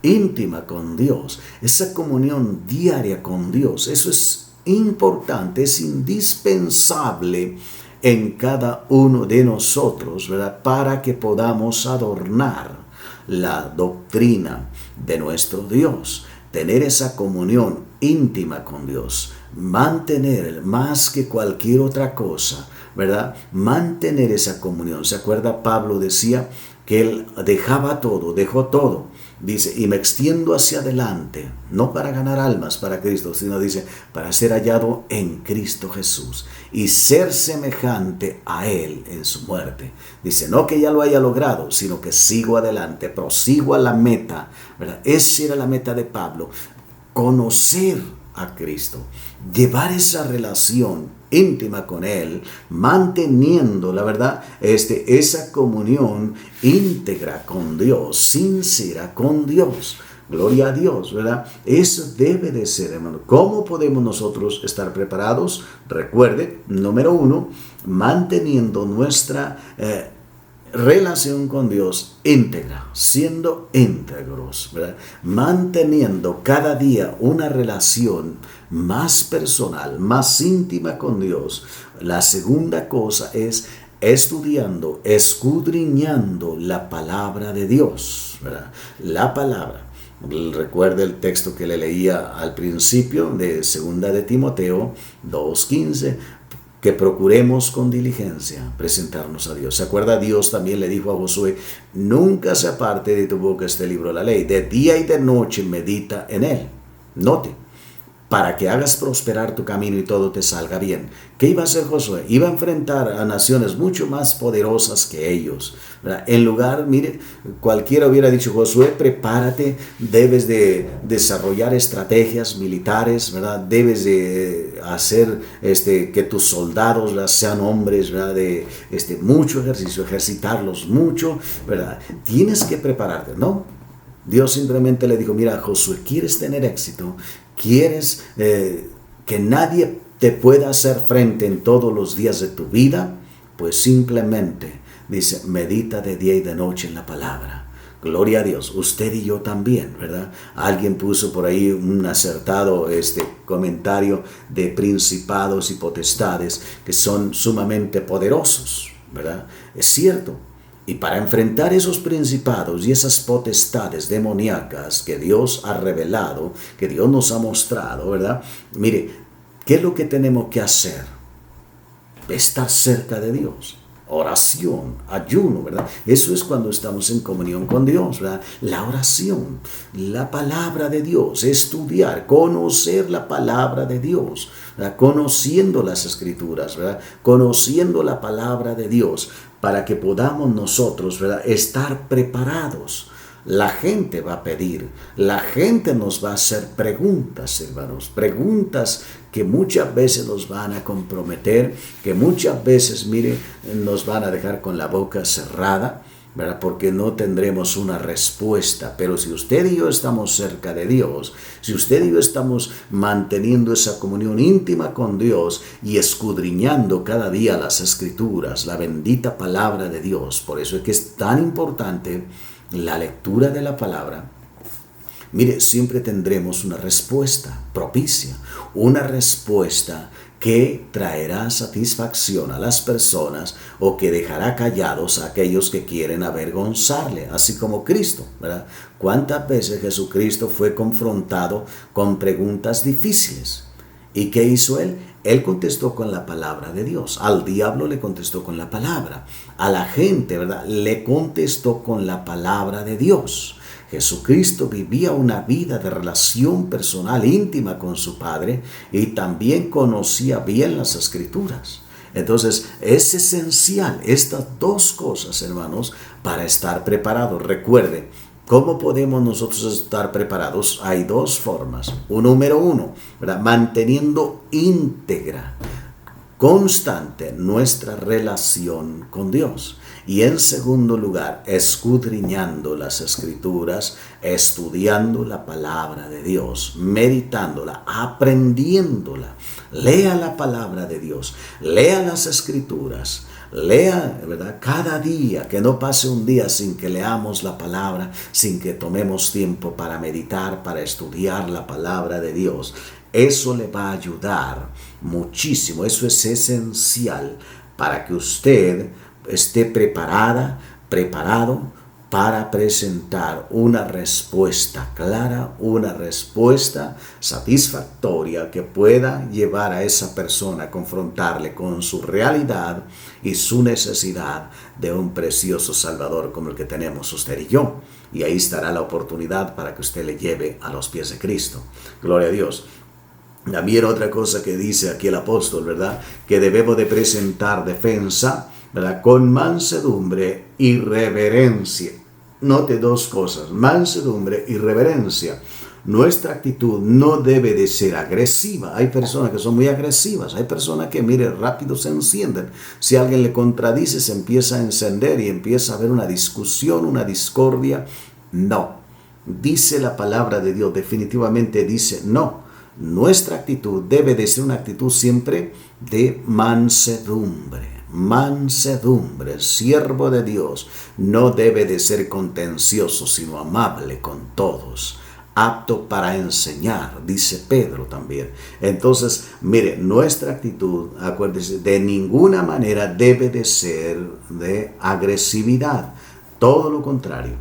íntima con Dios, esa comunión diaria con Dios. Eso es importante, es indispensable en cada uno de nosotros, ¿verdad? Para que podamos adornar la doctrina de nuestro Dios, tener esa comunión íntima con Dios, mantener más que cualquier otra cosa, ¿verdad? Mantener esa comunión. ¿Se acuerda? Pablo decía que él dejó todo. Dice, y me extiendo hacia adelante, no para ganar almas para Cristo, sino dice, para ser hallado en Cristo Jesús y ser semejante a Él en su muerte. Dice, no que ya lo haya logrado, sino que sigo adelante, prosigo a la meta, ¿verdad? Esa era la meta de Pablo, conocer a Cristo, llevar esa relación íntima con Él, manteniendo, la verdad, esa comunión íntegra con Dios, sincera con Dios. Gloria a Dios, ¿verdad? Eso debe de ser, hermano. ¿Cómo podemos nosotros estar preparados? Recuerde, número 1, manteniendo nuestra relación con Dios íntegra, siendo íntegros, ¿verdad? Manteniendo cada día una relación más personal, más íntima con Dios. La segunda cosa es estudiando, escudriñando la palabra de Dios, ¿verdad? La palabra. Recuerde el texto que le leía al principio de 2 de Timoteo 2:15, que procuremos con diligencia presentarnos a Dios. ¿Se acuerda? Dios también le dijo a Josué, nunca se aparte de tu boca este libro de la ley, de día y de noche medita en él. Note, para que hagas prosperar tu camino y todo te salga bien. ¿Qué iba a hacer Josué? Iba a enfrentar a naciones mucho más poderosas que ellos, ¿verdad? En lugar, mire, cualquiera hubiera dicho, Josué, prepárate, debes de desarrollar estrategias militares, ¿verdad? Debes de hacer que tus soldados, ¿verdad?, sean hombres, ¿verdad?, de mucho ejercicio, ejercitarlos mucho, ¿verdad? Tienes que prepararte, ¿no? Dios simplemente le dijo, mira, Josué, ¿quieres tener éxito? ¿Quieres que nadie te pueda hacer frente en todos los días de tu vida? Pues simplemente, dice, medita de día y de noche en la palabra. Gloria a Dios. Usted y yo también, ¿verdad? Alguien puso por ahí un acertado comentario de principados y potestades que son sumamente poderosos, ¿verdad? Es cierto. Y para enfrentar esos principados y esas potestades demoníacas que Dios ha revelado, que Dios nos ha mostrado, ¿verdad? Mire, ¿qué es lo que tenemos que hacer? Estar cerca de Dios. Oración, ayuno, ¿verdad? Eso es cuando estamos en comunión con Dios, ¿verdad? La oración, la palabra de Dios, estudiar, conocer la palabra de Dios, ¿verdad? Conociendo las Escrituras, ¿verdad? Conociendo la palabra de Dios, para que podamos nosotros, ¿verdad?, estar preparados. La gente va a pedir, la gente nos va a hacer preguntas, hermanos, preguntas que muchas veces nos van a comprometer, que muchas veces, mire, nos van a dejar con la boca cerrada, ¿verdad?, porque no tendremos una respuesta. Pero si usted y yo estamos cerca de Dios, si usted y yo estamos manteniendo esa comunión íntima con Dios y escudriñando cada día las Escrituras, la bendita palabra de Dios, por eso es que es tan importante la lectura de la palabra. Mire, siempre tendremos una respuesta propicia, una respuesta que traerá satisfacción a las personas o que dejará callados a aquellos que quieren avergonzarle, así como Cristo, ¿verdad? ¿Cuántas veces Jesucristo fue confrontado con preguntas difíciles? ¿Y qué hizo Él? Él contestó con la palabra de Dios. Al diablo le contestó con la palabra. A la gente, ¿verdad?, le contestó con la palabra de Dios. Jesucristo vivía una vida de relación personal íntima con su Padre y también conocía bien las Escrituras. Entonces, es esencial estas dos cosas, hermanos, para estar preparados. Recuerde, ¿cómo podemos nosotros estar preparados? Hay dos formas. Número 1, ¿verdad?, manteniendo íntegra, constante nuestra relación con Dios. Y en segundo lugar, escudriñando las Escrituras, estudiando la palabra de Dios, meditándola, aprendiéndola. Lea la palabra de Dios, lea las Escrituras, lea, ¿verdad?, cada día, que no pase un día sin que leamos la palabra, sin que tomemos tiempo para meditar, para estudiar la palabra de Dios. Eso le va a ayudar muchísimo, eso es esencial para que usted esté preparado para presentar una respuesta clara, una respuesta satisfactoria que pueda llevar a esa persona a confrontarle con su realidad y su necesidad de un precioso Salvador como el que tenemos usted y yo. Y ahí estará la oportunidad para que usted le lleve a los pies de Cristo. Gloria a Dios. También otra cosa que dice aquí el apóstol, ¿verdad? Que debemos de presentar defensa, ¿verdad? Con mansedumbre y reverencia. Note dos cosas, mansedumbre y reverencia. Nuestra actitud no debe de ser agresiva. Hay personas que son muy agresivas. Hay personas que, mire, rápido se encienden. Si alguien le contradice, se empieza a encender y empieza a haber una discusión, una discordia. No. Dice la palabra de Dios, definitivamente dice no. Nuestra actitud debe de ser una actitud siempre de mansedumbre. Mansedumbre, siervo de Dios, no debe de ser contencioso, sino amable con todos, apto para enseñar, dice Pedro también. Entonces, mire, nuestra actitud, acuérdese, de ninguna manera debe de ser de agresividad, todo lo contrario.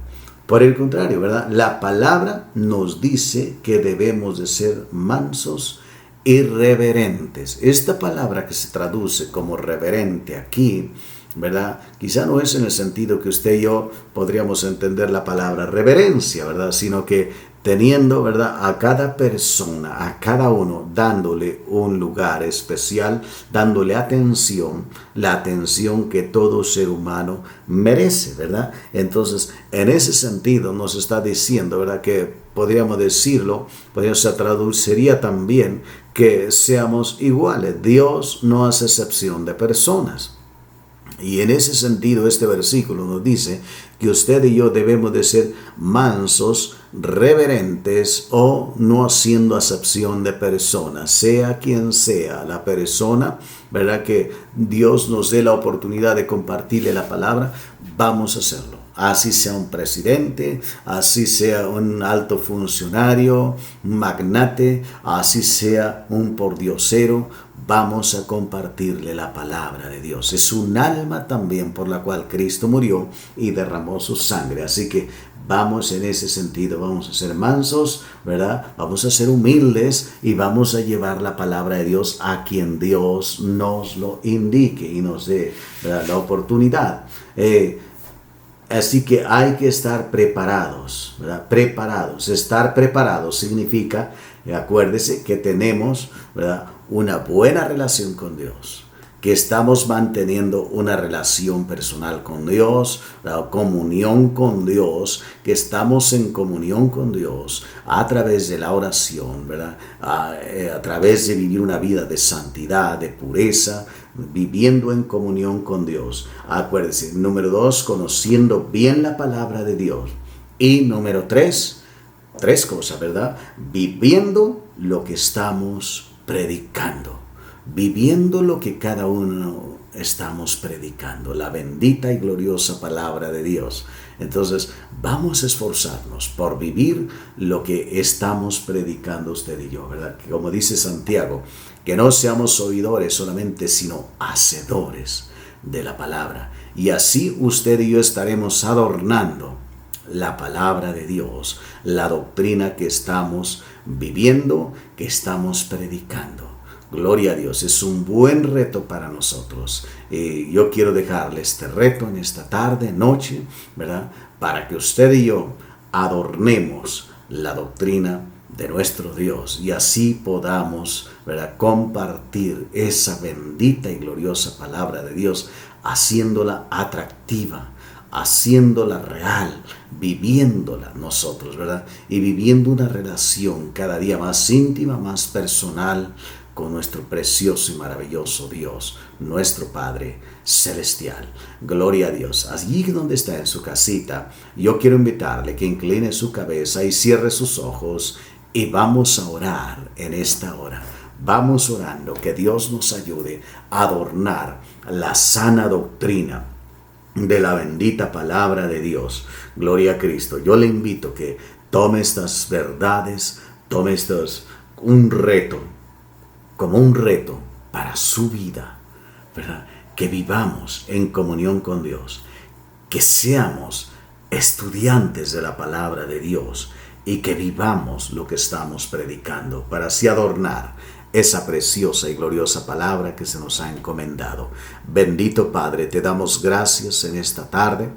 Por el contrario, ¿verdad? La palabra nos dice que debemos de ser mansos y reverentes. Esta palabra que se traduce como reverente aquí, ¿verdad? Quizá no es en el sentido que usted y yo podríamos entender la palabra reverencia, ¿verdad? Sino que teniendo, ¿verdad? A cada persona, a cada uno, dándole un lugar especial, dándole atención, la atención que todo ser humano merece, ¿verdad? Entonces, en ese sentido nos está diciendo, ¿verdad? Que podríamos decirlo, se traduciría también que seamos iguales. Dios no hace excepción de personas. Y en ese sentido este versículo nos dice que usted y yo debemos de ser mansos, reverentes o no haciendo acepción de personas, sea quien sea la persona, ¿verdad? Que Dios nos dé la oportunidad de compartirle la palabra, vamos a hacerlo. Así sea un presidente, así sea un alto funcionario, un magnate, así sea un pordiosero, vamos a compartirle la palabra de Dios. Es un alma también por la cual Cristo murió y derramó su sangre. Así que vamos en ese sentido, vamos a ser mansos, ¿verdad? Vamos a ser humildes y vamos a llevar la palabra de Dios a quien Dios nos lo indique y nos dé, ¿verdad?, la oportunidad. Así que hay que estar preparados, ¿verdad? Preparados. Estar preparados significa, acuérdese, que tenemos, ¿verdad?, una buena relación con Dios, que estamos manteniendo una relación personal con Dios, la comunión con Dios, que estamos en comunión con Dios a través de la oración, ¿verdad? A través de vivir una vida de santidad, de pureza, viviendo en comunión con Dios. Acuérdense, número 2, conociendo bien la palabra de Dios. Y número 3, tres cosas, ¿verdad? Viviendo lo que estamos predicando. Viviendo lo que cada uno estamos predicando, la bendita y gloriosa palabra de Dios. Entonces, vamos a esforzarnos por vivir lo que estamos predicando usted y yo, ¿verdad? Que como dice Santiago, que no seamos oidores solamente, sino hacedores de la palabra. Y así usted y yo estaremos adornando la palabra de Dios, la doctrina que estamos viviendo, que estamos predicando. Gloria a Dios, es un buen reto para nosotros. Yo quiero dejarle este reto en esta tarde, noche, ¿verdad? Para que usted y yo adornemos la doctrina de nuestro Dios y así podamos, ¿verdad?, compartir esa bendita y gloriosa palabra de Dios, haciéndola atractiva, haciéndola real, viviéndola nosotros, ¿verdad? Y viviendo una relación cada día más íntima, más personal con nuestro precioso y maravilloso Dios, nuestro Padre Celestial. Gloria a Dios. Allí donde está en su casita, yo quiero invitarle que incline su cabeza y cierre sus ojos y vamos a orar en esta hora. Vamos orando que Dios nos ayude a adornar la sana doctrina de la bendita palabra de Dios. Gloria a Cristo. Yo le invito que tome estas verdades, tome estos como un reto para su vida, ¿verdad? que vivamos en comunión con Dios, que seamos estudiantes de la palabra de Dios y que vivamos lo que estamos predicando para así adornar esa preciosa y gloriosa palabra que se nos ha encomendado. Bendito Padre, te damos gracias en esta tarde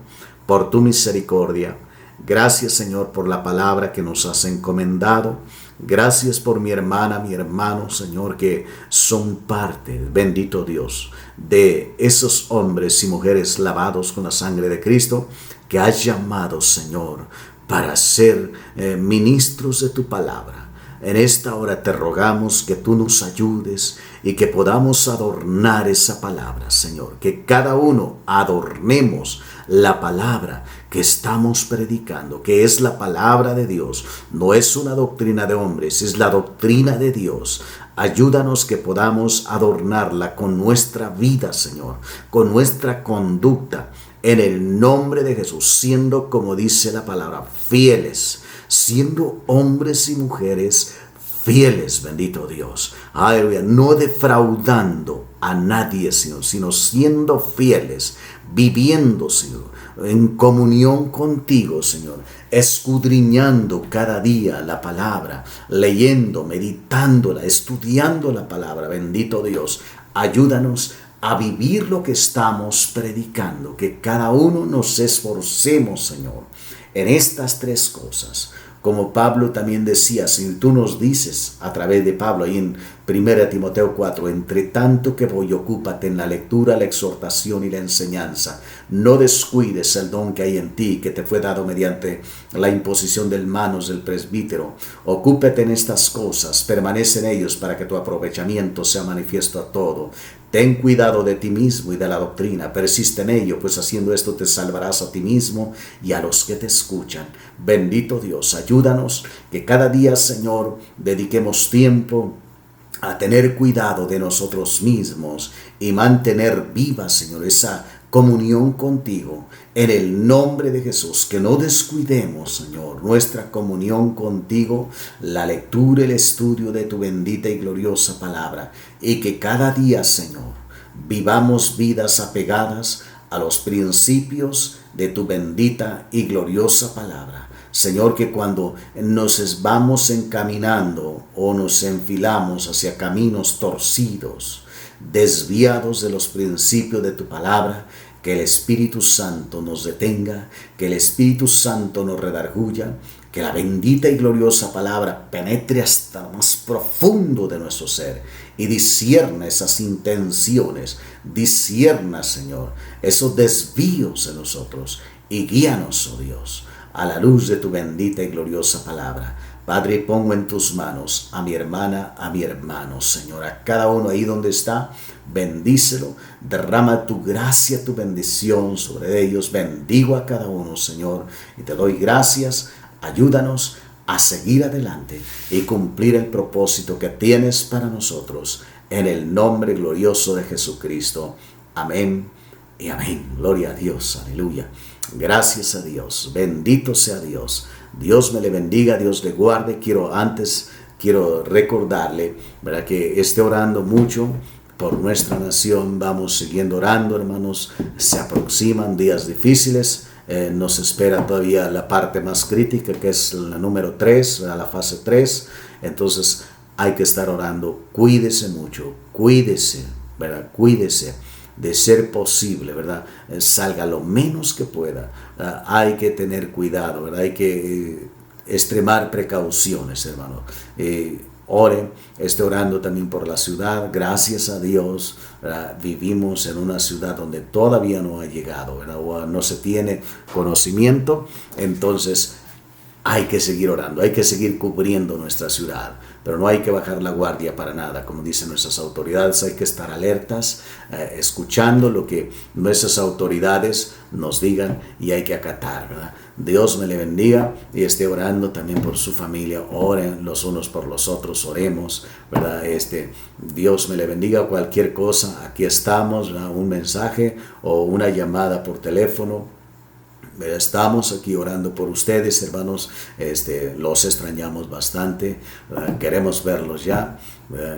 por tu misericordia. Gracias, Señor, por la palabra que nos has encomendado. Gracias por mi hermana, mi hermano, Señor, que son parte, bendito Dios, de esos hombres y mujeres lavados con la sangre de Cristo, que has llamado, Señor, para ser ministros de tu palabra. En esta hora te rogamos que tú nos ayudes y que podamos adornar esa palabra, Señor. Que cada uno adornemos la palabra que estamos predicando, que es la palabra de Dios. No es una doctrina de hombres, es la doctrina de Dios. Ayúdanos que podamos adornarla con nuestra vida, Señor, con nuestra conducta, en el nombre de Jesús, siendo, como dice la palabra, fieles, siendo hombres y mujeres fieles, bendito Dios. Aleluya, no defraudando a nadie, Señor, sino siendo fieles, viviendo, Señor, en comunión contigo, Señor, escudriñando cada día la palabra, leyendo, meditándola, estudiando la palabra, bendito Dios. Ayúdanos a vivir lo que estamos predicando, que cada uno nos esforcemos, Señor, en estas tres cosas. Como Pablo también decía, si tú nos dices a través de Pablo ahí en 1 Timoteo 4, entre tanto que voy, ocúpate en la lectura, la exhortación y la enseñanza. No descuides el don que hay en ti, que te fue dado mediante la imposición de manos del presbítero. Ocúpate en estas cosas, permanece en ellos para que tu aprovechamiento sea manifiesto a todo. Ten cuidado de ti mismo y de la doctrina, persiste en ello, pues haciendo esto te salvarás a ti mismo y a los que te escuchan. Bendito Dios, ayúdanos que cada día, Señor, dediquemos tiempo a tener cuidado de nosotros mismos y mantener viva, Señor, esa comunión contigo, en el nombre de Jesús. Que no descuidemos, Señor, nuestra comunión contigo, la lectura y el estudio de tu bendita y gloriosa palabra, y que cada día, Señor, vivamos vidas apegadas a los principios de tu bendita y gloriosa palabra. Señor, que cuando nos vamos encaminando o nos enfilamos hacia caminos torcidos, desviados de los principios de tu palabra, que el Espíritu Santo nos detenga, que el Espíritu Santo nos redarguya, que la bendita y gloriosa palabra penetre hasta lo más profundo de nuestro ser y discierna esas intenciones, discierna, Señor, esos desvíos en nosotros y guíanos, oh Dios, a la luz de tu bendita y gloriosa palabra. Padre, pongo en tus manos a mi hermana, a mi hermano, Señor, a cada uno ahí donde está, bendícelo, derrama tu gracia, tu bendición sobre ellos, bendigo a cada uno, Señor, y te doy gracias. Ayúdanos a seguir adelante y cumplir el propósito que tienes para nosotros, en el nombre glorioso de Jesucristo. Amén y amén. Gloria a Dios, aleluya. Gracias a Dios, bendito sea Dios. Dios me le bendiga, Dios le guarde. Quiero recordarle, ¿verdad?, que esté orando mucho por nuestra nación. Vamos siguiendo orando, hermanos. Se aproximan días difíciles. Nos espera todavía la parte más crítica, que es la número 3, la fase 3. Entonces hay que estar orando. Cuídese mucho, cuídese, ¿verdad? Cuídese. De ser posible, ¿verdad? Salga lo menos que pueda. Hay que tener cuidado, ¿verdad? Hay que extremar precauciones, hermano. Ore, esté orando también por la ciudad. Gracias a Dios, ¿verdad? Vivimos en una ciudad donde todavía no ha llegado, ¿verdad? O no se tiene conocimiento. Entonces hay que seguir orando, hay que seguir cubriendo nuestra ciudad, pero no hay que bajar la guardia para nada. Como dicen nuestras autoridades, hay que estar alertas, escuchando lo que nuestras autoridades nos digan, y hay que acatar, ¿verdad? Dios me le bendiga y esté orando también por su familia. Oren los unos por los otros, oremos, ¿verdad? Dios me le bendiga. Cualquier cosa, aquí estamos, ¿verdad? Un mensaje o una llamada por teléfono, Estamos aquí orando por ustedes, hermanos. Los extrañamos bastante. Queremos verlos ya.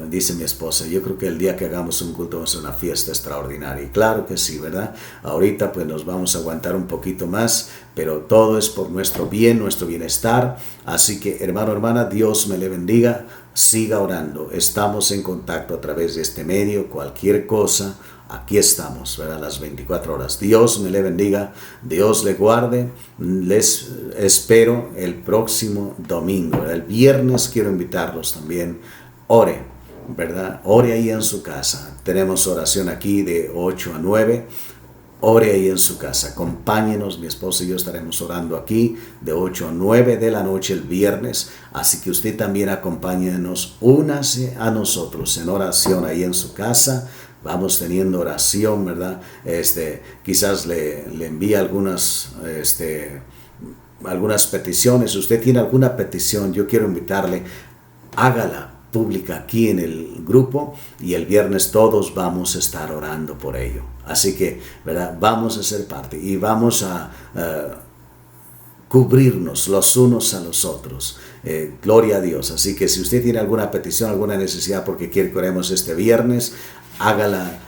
Dice mi esposa, yo creo que el día que hagamos un culto va a ser una fiesta extraordinaria. Y claro que sí, ¿verdad? Ahorita pues nos vamos a aguantar un poquito más, pero todo es por nuestro bien, nuestro bienestar. Así que, hermano, hermana, Dios me le bendiga. Siga orando. Estamos en contacto a través de este medio. Cualquier cosa, aquí estamos, ¿verdad? Las 24 horas. Dios me le bendiga, Dios le guarde. Les espero el próximo domingo, ¿verdad? El viernes quiero invitarlos también. Ore, ¿verdad? Ore ahí en su casa. Tenemos oración aquí de 8 a 9. Ore ahí en su casa. Acompáñenos, mi esposa y yo estaremos orando aquí de 8 a 9 de la noche el viernes. Así que usted también acompáñenos, únase a nosotros en oración ahí en su casa. Vamos teniendo oración, ¿verdad? Quizás le envíe algunas peticiones. Si usted tiene alguna petición, yo quiero invitarle, hágala pública aquí en el grupo y el viernes todos vamos a estar orando por ello. Así que, ¿verdad? Vamos a ser parte y vamos a cubrirnos los unos a los otros. Gloria a Dios. Así que si usted tiene alguna petición, alguna necesidad porque quiere que oremos este viernes, hágala,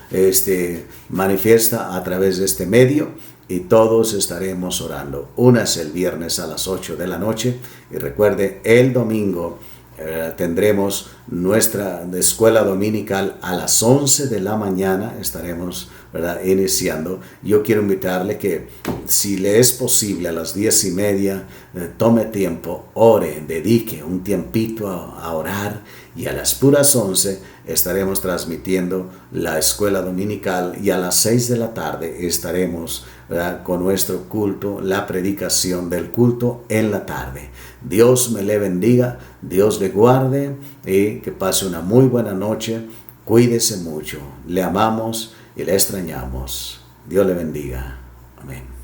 manifiesta a través de este medio y todos estaremos orando. Únase el viernes a las 8 de la noche y recuerde, el domingo tendremos nuestra escuela dominical a las 11 de la mañana. Estaremos, ¿verdad?, iniciando. Yo quiero invitarle que si le es posible a las 10:30, tome tiempo, ore, dedique un tiempito a orar y a las puras 11 estaremos transmitiendo la escuela dominical y a las 6 de la tarde estaremos, ¿verdad?, con nuestro culto, la predicación del culto en la tarde. Dios me le bendiga, Dios le guarde y que pase una muy buena noche. Cuídese mucho, le amamos y le extrañamos. Dios le bendiga. Amén.